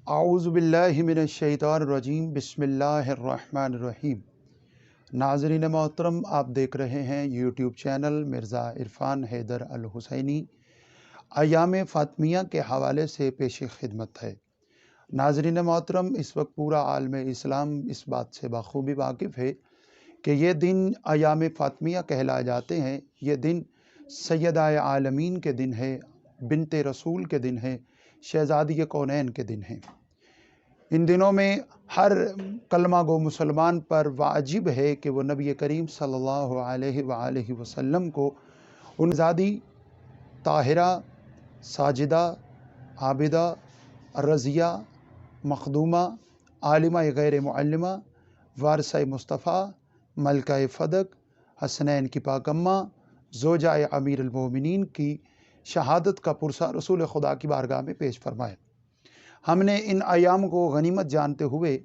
اعوذ باللہ من الشیطان الرجیم بسم اللہ الرحمن الرحیم۔ ناظرین محترم، آپ دیکھ رہے ہیں یوٹیوب چینل مرزا عرفان حیدر الحسینی۔ ایام فاطمیہ کے حوالے سے پیش خدمت ہے۔ ناظرین محترم، اس وقت پورا عالم اسلام اس بات سے بخوبی واقف ہے کہ یہ دن ایام فاطمیہ کہلائے جاتے ہیں۔ یہ دن سیدہ عالمین کے دن ہے، بنت رسول کے دن ہے، شہزادی کونین کے دن ہیں۔ ان دنوں میں ہر کلمہ گو مسلمان پر واجب ہے کہ وہ نبی کریم صلی اللہ علیہ وآلہ وسلم کو ان زادی طاہرہ، ساجدہ، عابدہ، رضیہ، مخدومہ، عالمہ غیر معلمہ، وارثہ مصطفیٰ، ملکہ فدق، حسنین کی پاک اماں، زوجہ امیر المومنین کی شہادت کا پرسہ رسول خدا کی بارگاہ میں پیش فرمائے۔ ہم نے ان ایام کو غنیمت جانتے ہوئے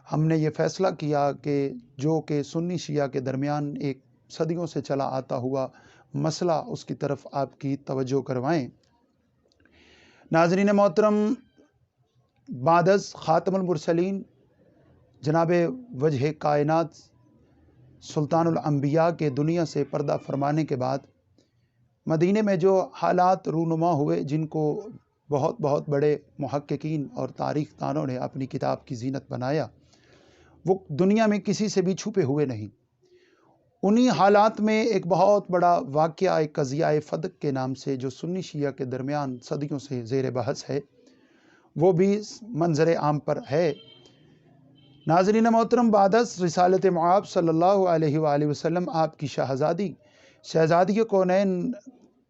ہم نے یہ فیصلہ کیا کہ جو کہ سنی شیعہ کے درمیان ایک صدیوں سے چلا آتا ہوا مسئلہ، اس کی طرف آپ کی توجہ کروائیں۔ ناظرین محترم، بعد از خاتم المرسلین جناب وجہ کائنات سلطان الانبیاء کے دنیا سے پردہ فرمانے کے بعد مدینے میں جو حالات رونما ہوئے، جن کو بہت بڑے محققین اور تاریخ دانوں نے اپنی کتاب کی زینت بنایا، وہ دنیا میں کسی سے بھی چھپے ہوئے نہیں۔ انہی حالات میں ایک بہت بڑا واقعہ، ایک قضیہ فدق کے نام سے، جو سنی شیعہ کے درمیان صدیوں سے زیر بحث ہے، وہ بھی منظر عام پر ہے۔ ناظرین محترم، بعد از رسالت معاب صلی اللہ علیہ وآلہ وسلم، آپ کی شہزادی کونین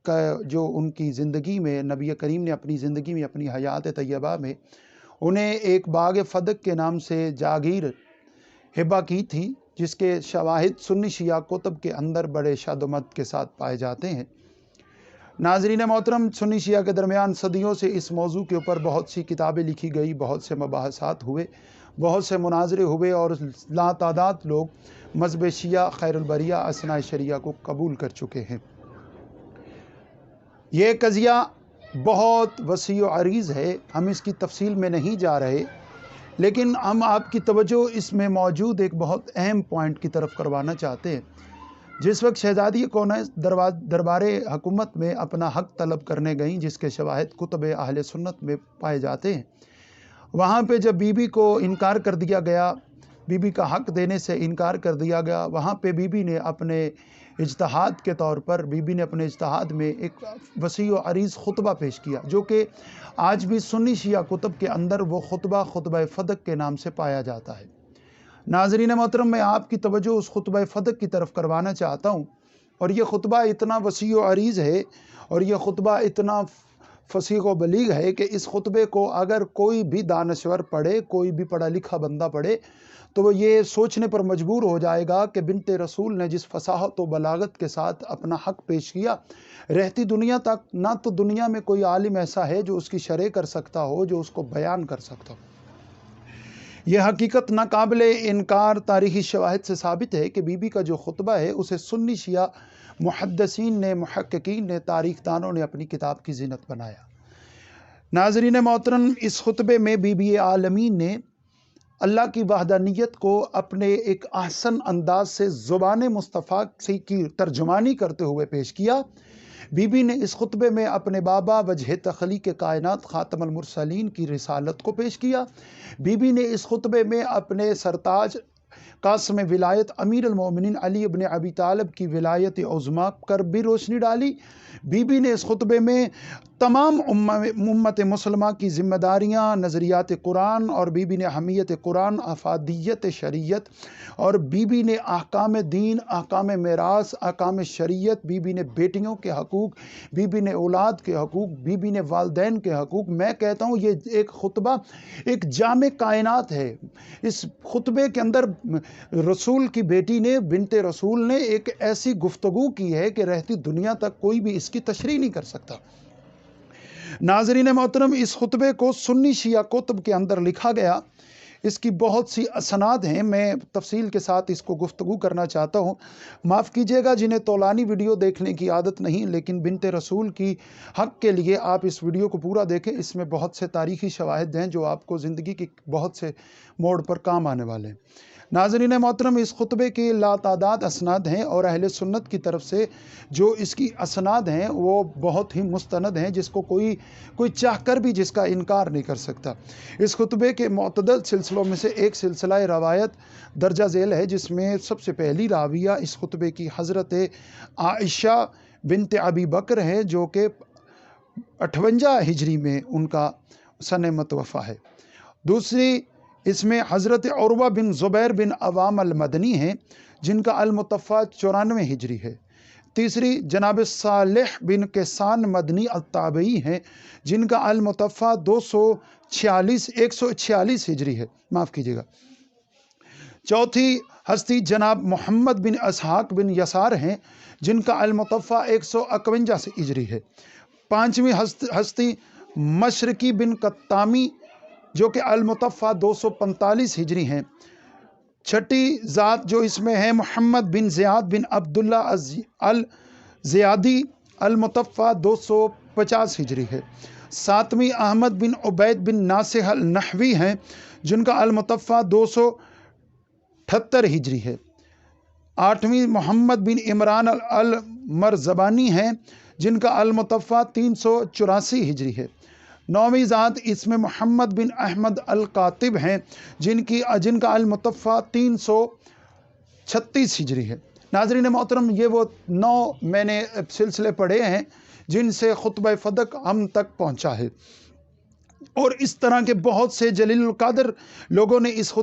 کا جو ان کی زندگی میں نبی کریم نے اپنی زندگی میں، اپنی حیات طیبہ میں انہیں ایک باغ فدق کے نام سے جاگیر ہبہ کی تھی، جس کے شواہد سنی شیعہ کتب کے اندر بڑے شد و مد کے ساتھ پائے جاتے ہیں۔ ناظرین محترم، سنی شیعہ کے درمیان صدیوں سے اس موضوع کے اوپر بہت سی کتابیں لکھی گئی، بہت سے مباحثات ہوئے، بہت سے مناظرے ہوئے، اور لا تعداد لوگ مذہب شیعہ خیر البریہ اثناء شریعہ کو قبول کر چکے ہیں۔ یہ قضیہ بہت وسیع و عریض ہے، ہم اس کی تفصیل میں نہیں جا رہے، لیکن ہم آپ کی توجہ اس میں موجود ایک بہت اہم پوائنٹ کی طرف کروانا چاہتے ہیں۔ جس وقت شہزادی کونین دربار حکومت میں اپنا حق طلب کرنے گئیں، جس کے شواہد کتب اہل سنت میں پائے جاتے ہیں، وہاں پہ جب بی بی کو انکار کر دیا گیا، بی بی کا حق دینے سے انکار کر دیا گیا، وہاں پہ بی بی نے اپنے اجتہاد کے طور پر اپنے اجتہاد میں ایک وسیع و عریض خطبہ پیش کیا، جو کہ آج بھی سنی شیعہ کتب کے اندر وہ خطبہ فدق کے نام سے پایا جاتا ہے۔ ناظرین محترم، میں آپ کی توجہ اس خطبہ فدق کی طرف کروانا چاہتا ہوں، اور یہ خطبہ اتنا وسیع و عریض ہے، اور یہ خطبہ اتنا فصیح و بلیغ ہے کہ اس خطبے کو اگر کوئی بھی دانشور پڑھے، کوئی بھی پڑھا لکھا بندہ پڑھے، تو وہ یہ سوچنے پر مجبور ہو جائے گا کہ بنت رسول نے جس فصاحت و بلاغت کے ساتھ اپنا حق پیش کیا، رہتی دنیا تک نہ تو دنیا میں کوئی عالم ایسا ہے جو اس کی شرح کر سکتا ہو، جو اس کو بیان کر سکتا ہو۔ یہ حقیقت ناقابل انکار تاریخی شواہد سے ثابت ہے کہ بی بی کا جو خطبہ ہے، اسے سنی شیعہ محدثین نے، محققین نے، تاریخ دانوں نے اپنی کتاب کی زینت بنایا۔ ناظرین محترم، اس خطبے میں بی بی عالمین نے اللہ کی وحدانیت کو اپنے ایک احسن انداز سے زبان مصطفیٰ سے کی ترجمانی کرتے ہوئے پیش کیا۔ بی بی نے اس خطبے میں اپنے بابا وجہ تخلیق کائنات خاتم المرسلین کی رسالت کو پیش کیا۔ بی بی نے اس خطبے میں اپنے سرتاج قاسم ولایت امیر المومنین علی ابن ابی طالب کی ولایت عظمیٰ پر بھی روشنی ڈالی۔ بی بی نے اس خطبے میں تمام امت مسلمہ کی ذمہ داریاں، نظریات قرآن، اور بی بی نے حمیت قرآن، افادیت شریعت، اور بی بی نے احکام دین، احکام میراث، احکام شریعت، بی بی نے بیٹیوں کے حقوق، بی بی نے اولاد کے حقوق، بی بی نے والدین کے حقوق۔ میں کہتا ہوں یہ ایک خطبہ ایک جامع کائنات ہے۔ اس خطبے کے اندر رسول کی بیٹی نے، بنت رسول نے، ایک ایسی گفتگو کی ہے کہ رہتی دنیا تک کوئی بھی اس کی تشریح نہیں کر سکتا۔ ناظرین محترم، اس خطبے کو سنی شیعہ کتب کے اندر لکھا گیا۔ اس کی بہت سی اسناد ہیں، میں تفصیل کے ساتھ اس کو گفتگو کرنا چاہتا ہوں۔ معاف کیجیے گا جنہیں طولانی ویڈیو دیکھنے کی عادت نہیں، لیکن بنت رسول کی حق کے لیے آپ اس ویڈیو کو پورا دیکھیں، اس میں بہت سے تاریخی شواہد ہیں جو آپ کو زندگی کی بہت سے موڑ پر کام آنے والے ہیں۔ ناظرین محترم، اس خطبے کے لاتعداد اسناد ہیں اور اہل سنت کی طرف سے جو اس کی اسناد ہیں وہ بہت ہی مستند ہیں، جس کو کوئی چاہ کر بھی جس کا انکار نہیں کر سکتا۔ اس خطبے کے معتدل سلسلوں میں سے ایک سلسلہ روایت درجہ ذیل ہے، جس میں سب سے پہلی راویہ اس خطبے کی حضرت عائشہ بنت ابی بکر ہے، جو کہ 58 ہجری میں ان کا سن متوفی ہے۔ دوسری اس میں حضرت عروہ بن زبیر بن عوام المدنی ہیں، جن کا المتوفی 94 ہجری ہے۔ تیسری جناب صالح بن کیسان مدنی التابعی ہیں، جن کا المتوفی 146 ہجری ہے، معاف کیجیے گا۔ چوتھی ہستی جناب محمد بن اسحاق بن یسار ہیں، جن کا المتوفی 151 ہجری ہے۔ پانچویں ہستی مشرقی بن قطامی، جو کہ المتوفی 245 ہجری ہیں۔ چھٹی ذات جو اس میں ہے محمد بن زیاد بن عبداللہ الزیادی، المتوفی 250 ہجری ہے۔ ساتویں احمد بن عبید بن ناصح النحوی ہیں، جن کا المتوفی 278 ہجری ہے۔ آٹھویں محمد بن عمران المرزبانی ہیں، جن کا المتوفی 384 ہجری ہے۔ نویں ذات اس میں محمد بن احمد القاتب ہیں، جن کا المتوفی 336 ہجری ہے۔ ناظرین محترم، یہ وہ 9 میں نے سلسلے پڑھے ہیں جن سے خطبہ فدق ہم تک پہنچا ہے، اور اس طرح کے بہت سے جلیل القدر لوگوں نے اس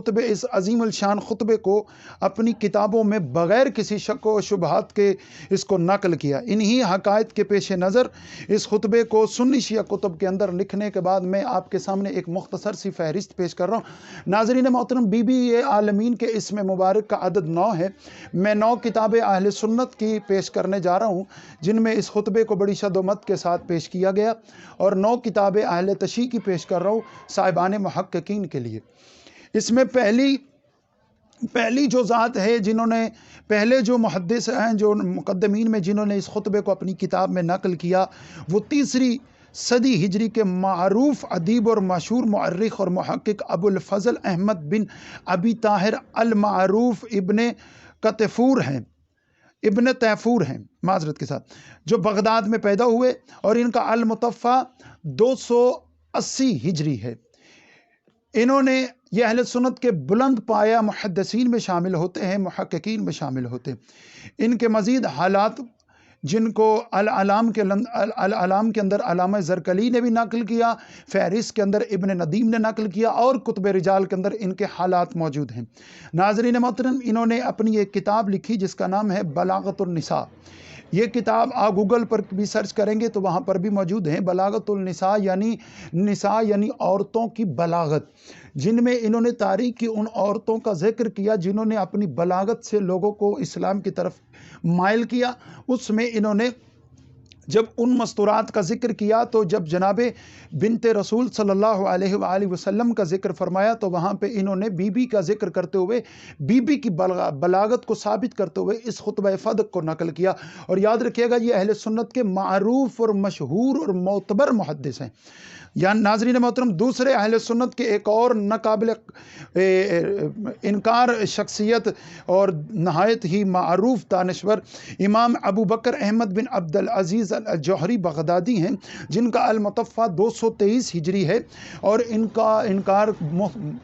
عظیم الشان خطبے کو اپنی کتابوں میں بغیر کسی شک و شبہات کے اس کو نقل کیا۔ انہی حقائق کے پیش نظر اس خطبے کو سنی شیعہ کتب کے اندر لکھنے کے بعد میں آپ کے سامنے ایک مختصر سی فہرست پیش کر رہا ہوں۔ ناظرین محترم، بی بی عالمین کے اسم مبارک کا عدد 9 ہے۔ میں 9 کتابیں اہل سنت کی پیش کرنے جا رہا ہوں، جن میں اس خطبے کو بڑی شد و مت کے ساتھ پیش کیا گیا، اور 9 کتابیں اہل تشیع کی پیش کر رہا ہوں صاحبان محققین کے لیے۔ اس میں پہلی جو ذات ہے، جنہوں نے پہلے جو محدث ہیں، جو مقدمین میں جنہوں نے اس خطبے کو اپنی کتاب میں نقل کیا، وہ 3 صدی ہجری کے معروف ادیب اور مشہور مؤرخ اور محقق ابو الفضل احمد بن ابی طاہر المعروف ابن تیفور ہیں، معذرت کے ساتھ، جو بغداد میں پیدا ہوئے، اور ان کا المتوفی 280 ہجری ہے۔ انہوں نے یہ اہل سنت کے بلند پایہ محدثین میں شامل ہوتے ہیں، محققین میں شامل ہوتے ہیں۔ ان کے مزید حالات جن کو العلام کے اندر علامہ زرکلی نے بھی نقل کیا، فہرست کے اندر ابن ندیم نے نقل کیا، اور کتب رجال کے اندر ان کے حالات موجود ہیں۔ ناظرین محترم، انہوں نے اپنی ایک کتاب لکھی جس کا نام ہے بلاغت النساء۔ یہ کتاب آپ گوگل پر بھی سرچ کریں گے تو وہاں پر بھی موجود ہیں۔ بلاغت النساء یعنی عورتوں کی بلاغت، جن میں انہوں نے تاریخ کی ان عورتوں کا ذکر کیا جنہوں نے اپنی بلاغت سے لوگوں کو اسلام کی طرف مائل کیا۔ اس میں انہوں نے جب ان مستورات کا ذکر کیا تو جب جناب بنت رسول صلی اللہ علیہ وآلہ وسلم کا ذکر فرمایا تو وہاں پہ انہوں نے بی بی کا ذکر کرتے ہوئے بی بی کی بلاغت کو ثابت کرتے ہوئے اس خطبہ فدق کو نقل کیا۔ اور یاد رکھیے گا، یہ اہل سنت کے معروف اور مشہور اور معتبر محدث ہیں۔ یعنی ناظرین محترم، دوسرے اہل سنت کے ایک اور ناقابل انکار شخصیت اور نہایت ہی معروف دانشور امام ابو بکر احمد بن عبد العزیز الجوہری بغدادی ہیں، جن کا المتوفی 223 ہجری ہے، اور ان کا انکار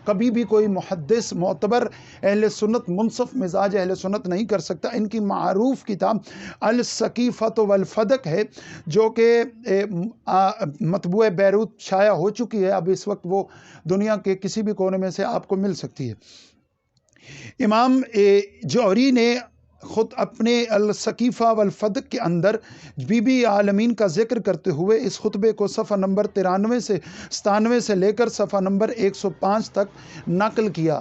کبھی بھی کوئی محدث معتبر اہل سنت منصف مزاج اہل سنت نہیں کر سکتا۔ ان کی معروف کتاب السقیفۃ والفدق ہے، جو کہ مطبوع بیروت شائع ہو چکی ہے، اب اس وقت وہ دنیا کے کسی بھی کونے میں سے آپ کو مل سکتی ہے۔ امام جوہری نے خود اپنے السقیفہ والفدق کے اندر بی بی عالمین کا ذکر کرتے ہوئے اس خطبے کو صفحہ نمبر 93 سے 97 سے لے کر صفحہ نمبر 105 تک نقل کیا۔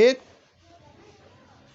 1